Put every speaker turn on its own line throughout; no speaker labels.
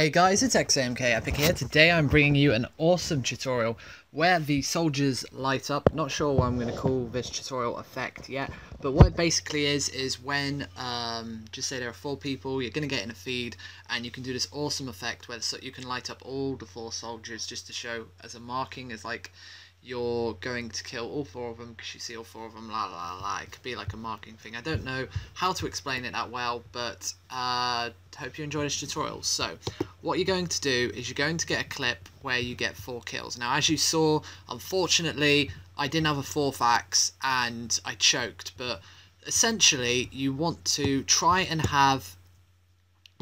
Hey guys, it's XAMK Epic here. Today I'm bringing you an awesome tutorial where the soldiers light up. Not sure what I'm going to call this tutorial effect yet, but what it basically is when, just say there are 4 people, you're going to get in a feed, and you can do this awesome effect where you can light up all the 4 soldiers just to show as a marking, as like you're going to kill all 4 of them because you see all 4 of them, la la la. It could be like a marking thing. I don't know how to explain it that well, but hope you enjoy this tutorial. So what you're going to do is you're going to get a clip where you get 4 kills. Now, as you saw, unfortunately I didn't have a 4th axe and I choked, but essentially you want to try and have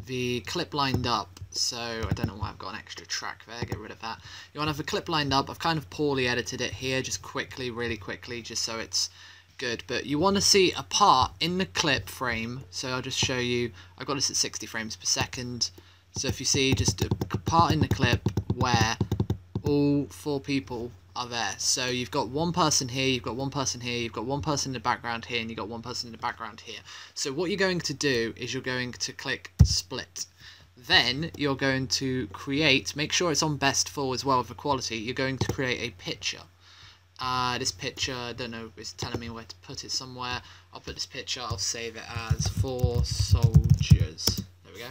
the clip lined up. So I don't know why I've got an extra track there, get rid of that. You want to have the clip lined up. I've kind of poorly edited it here, just quickly, really quickly, just so it's good. But you want to see a part in the clip frame, so I'll just show you. I've got this at 60 frames per second. So if you see just a part in the clip where all 4 people are there. So you've got 1 person here, you've got 1 person here, you've got 1 person in the background here, and you've got 1 person in the background here. So what you're going to do is you're going to click split. Then you're going to create, make sure it's on best full as well for quality, you're going to create a picture. This picture, I don't know, it's telling me where to put it somewhere. I'll put this picture, I'll save it as 4 soldiers. There we go.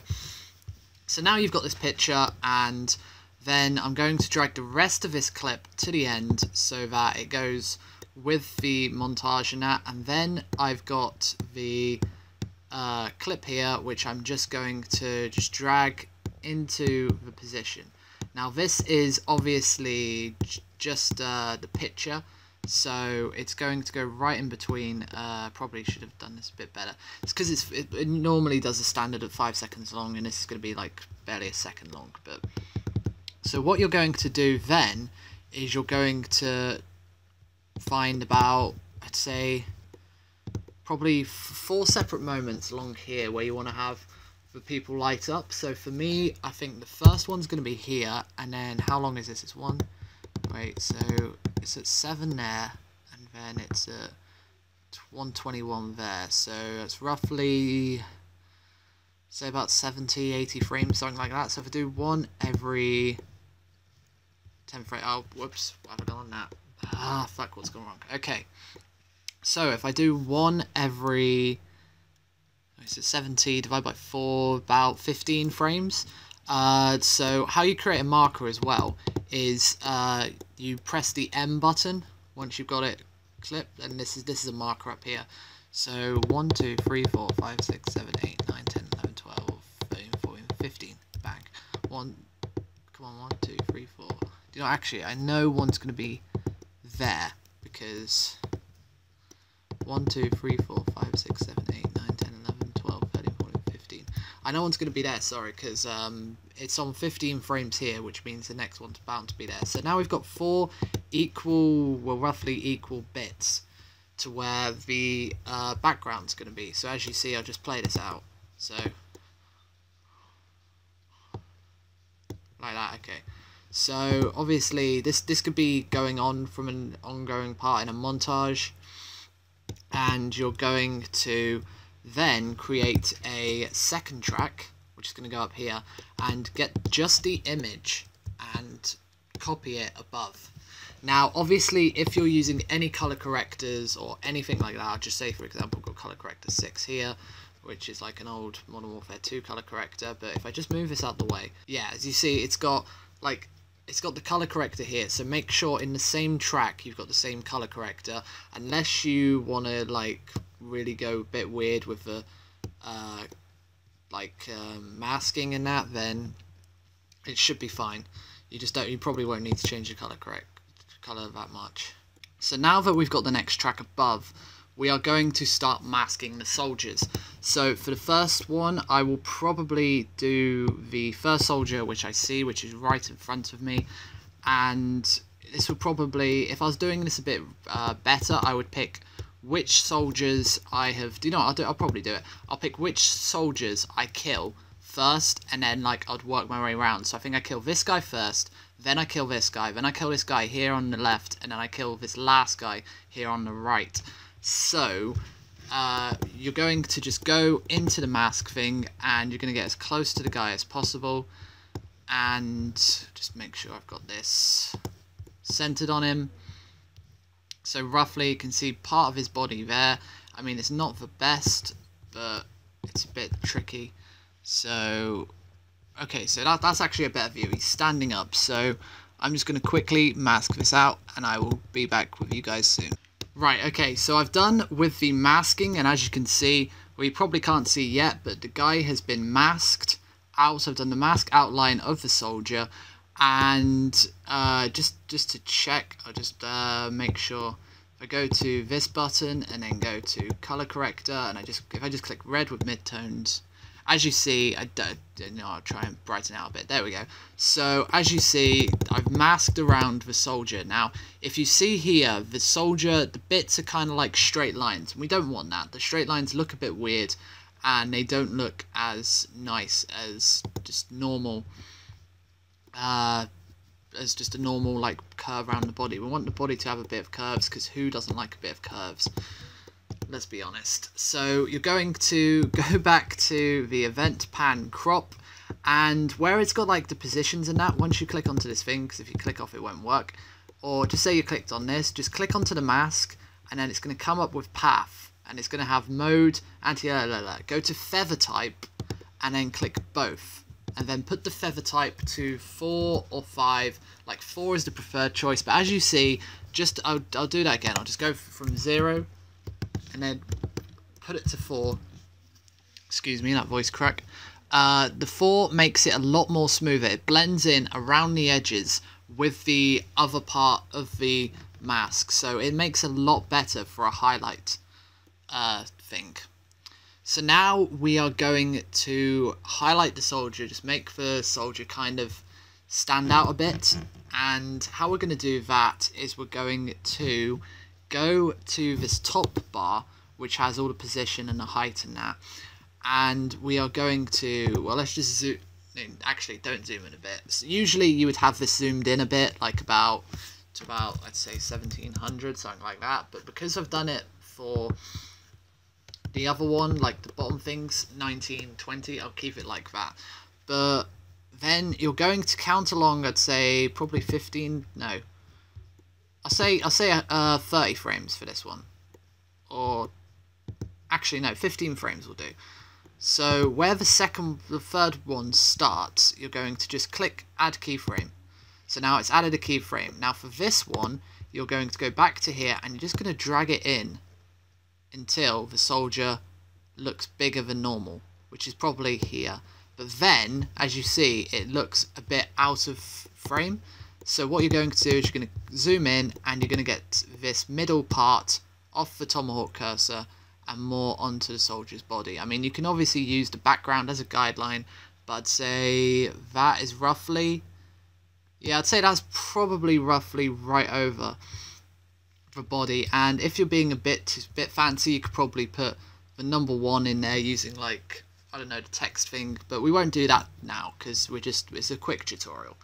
So now you've got this picture, and then I'm going to drag the rest of this clip to the end so that it goes with the montage and that, and then I've got the clip here which I'm just going to drag into the position. Now this is obviously just the picture, so it's going to go right in between. Probably should have done this a bit better. It's because it normally does a standard of 5 seconds long, and this is going to be like barely a second long. But so what you're going to do then is you're going to find about, I'd say, probably 4 separate moments along here where you want to have the people light up. So for me, I think the first one's going to be here, and then how long is this? It's so it's at 7 there, and then it's at 121 there. So it's roughly, say, about 70, 80 frames, something like that. So if I do 1 every 10 frames, oh, whoops, what have I done on that? Ah, fuck, what's going wrong? Okay. So if I do 1 every, it's 70 divided by 4, about 15 frames. So how you create a marker as well is you press the M button once you've got it clipped, and this is a marker up here. So 1, 2, 3, 4, 5, 6, 7, 8, 9, 10, 11, 12, 13, 14, 15. Bang. Come on, 1, 2, 3, 4. You know, actually, I know one's going to be there because 1, 2, 3, 4, 5, 6, 7, 8, 9, 10, 11, 12, 13, 14, 15. I know one's going to be there, sorry, because it's on 15 frames here, which means the next one's bound to be there. So now we've got 4 equal, well, roughly equal bits to where the background's going to be. So as you see, I'll just play this out. So, like that, okay. So obviously this could be going on from an ongoing part in a montage, and you're going to then create a second track which is going to go up here and get just the image and copy it above. Now obviously if you're using any color correctors or anything like that, I'll just say for example we've got color corrector 6 here, which is like an old Modern Warfare 2 color corrector, but if I just move this out the way, yeah, as you see it's got the color corrector here, so make sure in the same track you've got the same color corrector, unless you want to like really go a bit weird with the masking and that, then it should be fine. You probably won't need to change the color that much. So now that we've got the next track above, we are going to start masking the soldiers. So for the first one, I will probably do the first soldier which I see, which is right in front of me, and this would probably, if I was doing this a bit better, I would pick which soldiers I have, I'll probably do it. I'll pick which soldiers I kill first, and then like I'd work my way around. So I think I kill this guy first, then I kill this guy, then I kill this guy here on the left, and then I kill this last guy here on the right. So you're going to just go into the mask thing, and you're going to get as close to the guy as possible. and just make sure I've got this centered on him. So roughly you can see part of his body there. I mean, it's not the best, but it's a bit tricky. So okay, so that's actually a better view. He's standing up, so I'm just going to quickly mask this out and I will be back with you guys soon. Right, okay, so I've done with the masking, and as you can see, well, you probably can't see yet, but the guy has been masked out. I've done the mask outline of the soldier, and just to check, I'll just make sure. If I go to this button and then go to color corrector, and if I just click red with midtones, as you see, I'll try and brighten out a bit. There we go. So as you see, I've masked around the soldier. Now, if you see here, the soldier, the bits are kind of like straight lines. We don't want that. The straight lines look a bit weird, and they don't look as nice as just normal. As just a normal like curve around the body. We want the body to have a bit of curves, because who doesn't like a bit of curves? Let's be honest. So you're going to go back to the event pan crop, and where it's got like the positions and that, once you click onto this thing, because if you click off it won't work, or just say you clicked on this, just click onto the mask, and then it's going to come up with path, and it's going to have mode, go to feather type, and then click both, and then put the feather type to 4 or 5. Like 4 is the preferred choice, but as you see, I'll do that again. I'll just go from 0 and then put it to 4. Excuse me, that voice crack. The 4 makes it a lot more smoother. It blends in around the edges with the other part of the mask, so it makes it a lot better for a highlight thing. So now we are going to highlight the soldier, just make the soldier kind of stand out a bit. And how we're going to do that is we're going to go to this top bar, which has all the position and the height and that. And we are going to, well, let's just zoom, actually don't zoom in a bit. So usually you would have this zoomed in a bit, like about, I'd say 1700, something like that. But because I've done it for the other one, like the bottom things, 1920, I'll keep it like that. But then you're going to count along, I'd say probably 15, no, I'll say 30 frames for this one. Or actually no, 15 frames will do. So where the third one starts, you're going to just click add keyframe. So now it's added a keyframe. Now for this one, you're going to go back to here and you're just going to drag it in until the soldier looks bigger than normal, which is probably here. But then, as you see, it looks a bit out of frame. So what you're going to do is you're going to zoom in and you're going to get this middle part off the tomahawk cursor and more onto the soldier's body. I mean, you can obviously use the background as a guideline, but I'd say that is roughly, yeah, I'd say that's probably roughly right over the body. And if you're being a bit fancy, you could probably put the number 1 in there using, like, I don't know, the text thing, but we won't do that now because it's a quick tutorial.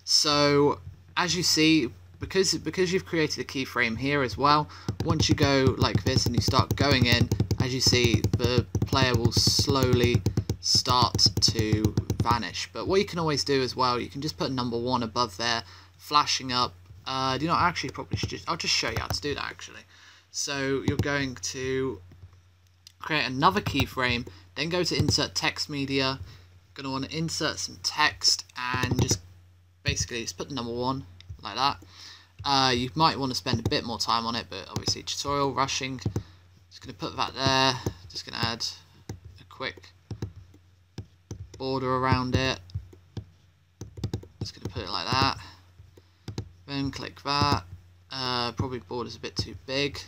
So as you see, because you've created a keyframe here as well, once you go like this and you start going in, as you see, the player will slowly start to vanish. But what you can always do as well, you can just put number 1 above there, flashing up. Do you know, actually probably should I'll just show you how to do that actually. So you're going to create another keyframe, then go to insert text media. Going to want to insert some text and just basically just put the number 1 like that. You might want to spend a bit more time on it, but obviously tutorial rushing. Just going to put that there. Just going to add a quick border around it. Just going to put it like that. Then click that. Probably border's a bit too big.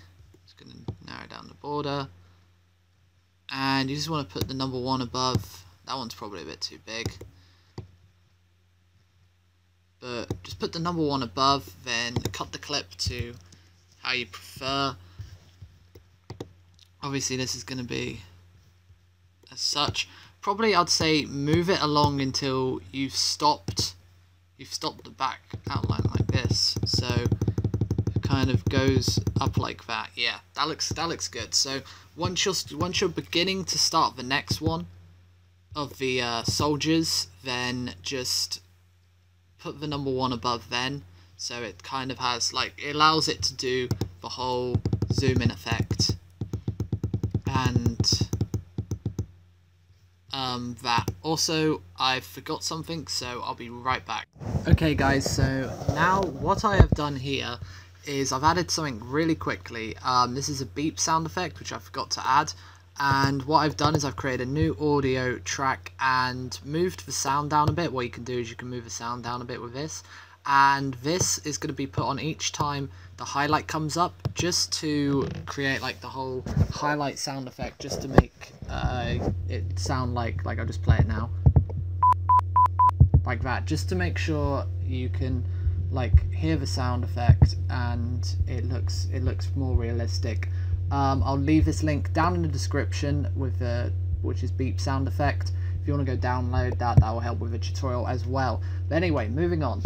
Just going to narrow down the border. And you just want to put the number 1 above. That one's probably a bit too big. But just put the number 1 above, then cut the clip to how you prefer. Obviously this is going to be as such. Probably I'd say move it along until you've stopped the back outline like this. So it kind of goes up like that. Yeah, that looks good. So once you're beginning to start the next one of the soldiers, then just put the number 1 above then, so it kind of has like, it allows it to do the whole zoom in effect, and that. Also, I forgot something, so I'll be right back. Okay guys, so now what I have done here is I've added something really quickly. This is a beep sound effect which I forgot to add, and what I've done is I've created a new audio track and moved the sound down a bit. What you can do is you can move the sound down a bit with this, and this is going to be put on each time the highlight comes up, just to create like the whole highlight sound effect, just to make it sound like I'll just play it now, like that, just to make sure you can like hear the sound effect and it looks more realistic. I'll leave this link down in the description with which is beep sound effect. If you want to go download that, that will help with the tutorial as well. But anyway, moving on.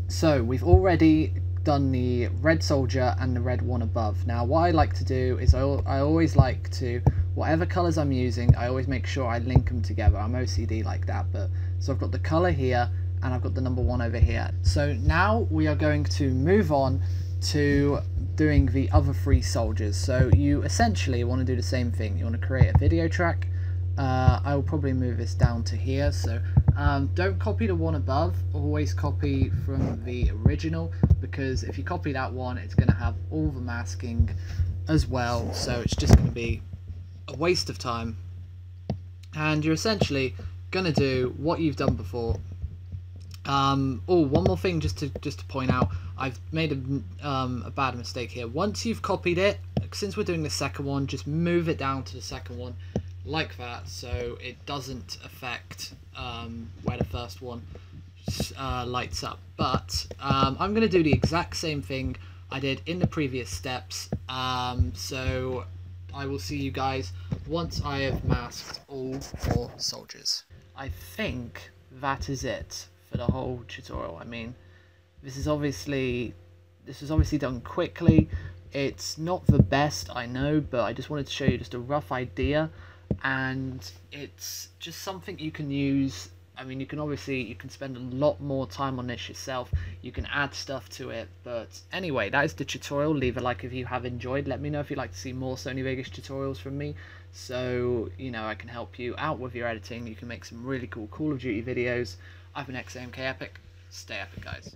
So we've already done the red soldier and the red one above. Now what I like to do is I always like to, whatever colours I'm using, I always make sure I link them together. I'm OCD like that. But so I've got the colour here and I've got the number 1 over here. So now we are going to move on to doing the other 3 soldiers. So you essentially want to do the same thing. You want to create a video track. I will probably move this down to here, so don't copy the one above, always copy from the original, because if you copy that one it's going to have all the masking as well, so it's just going to be a waste of time, and you're essentially going to do what you've done before. Oh, one more thing just to point out, I've made a bad mistake here. Once you've copied it, since we're doing the second one, just move it down to the second one like that, so it doesn't affect where the first one lights up. But I'm going to do the exact same thing I did in the previous steps, so I will see you guys once I have masked all 4 soldiers. I think that is it for the whole tutorial. I mean, this is obviously done quickly. It's not the best, I know, but I just wanted to show you just a rough idea, and it's just something you can use. I mean, you can spend a lot more time on this yourself. You can add stuff to it. But anyway, that is the tutorial. Leave a like if you have enjoyed. Let me know if you'd like to see more Sony Vegas tutorials from me, so you know I can help you out with your editing. You can make some really cool Call of Duty videos. I've been XAMK Epic. Stay epic, guys.